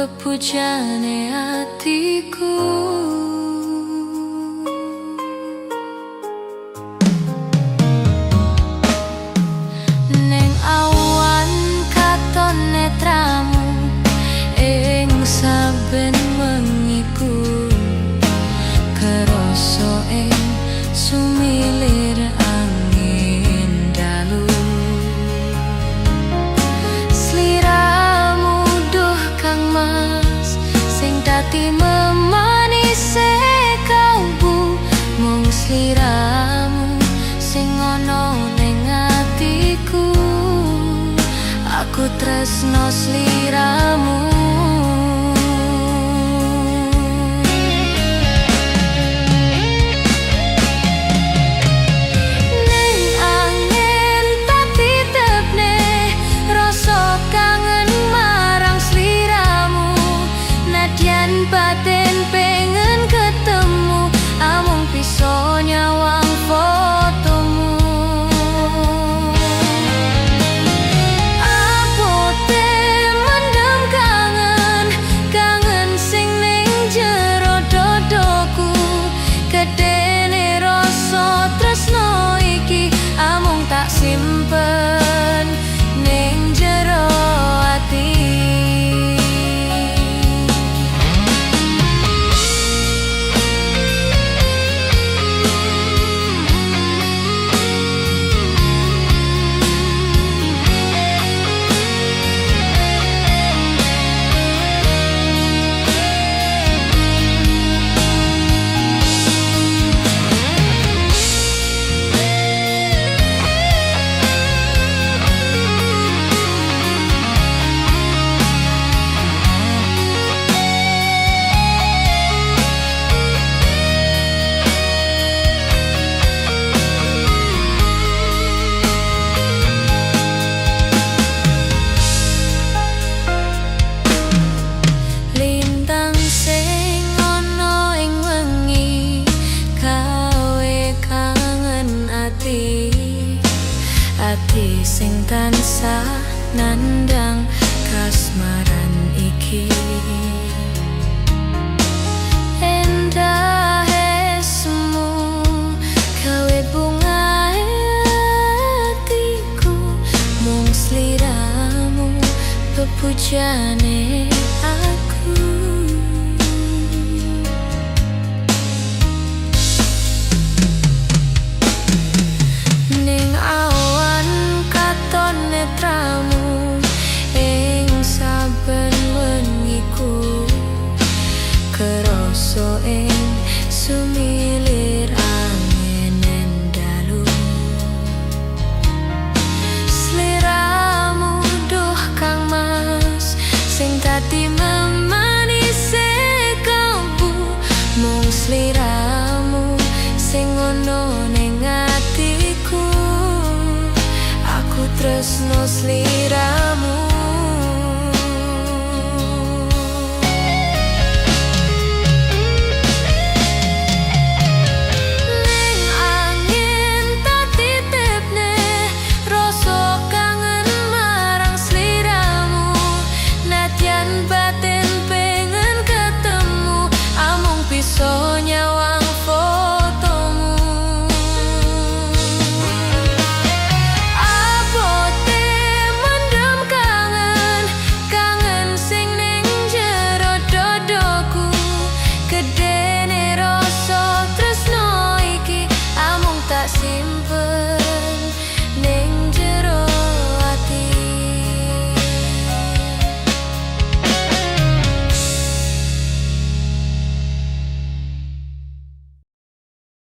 bebujane atiku. Neng awan katon netramu ing saben wengiku, kerasa ing sumilir angin dalu. Sliramu duh kang mas sing dadi memanise kalbu, mung sliramu sing ana ning atiku. Aku tresno sliramu. Batin pengen ketemu, amung bisa nyawang fotomu. Abote mendem kangen, kangen sing ning jero dodoku. Gedene rasa tresno iki amung tak simpen ning jero ati. Ati sing tansah nandang kasmaran iki, endahe semu gawe bungae atiku, mung sliramu bebujane aku. Ning awan katon netramu ing saben wengiku, kerasa ing sumilir angin dalu. Sliramu duh kang mas sing dadi memanise kalbu, mung sliramu sing ono ning atiku. Aku tresno sliramu. Ning angin tak titipne rasa kangen marang sliramu. Nadyan batin pengen ketemu, amung bisa nyawang fotomu. Abote mendem kangen, kangen sing ning jero dodoku. Gedene rasa tresno iki amung tak simpen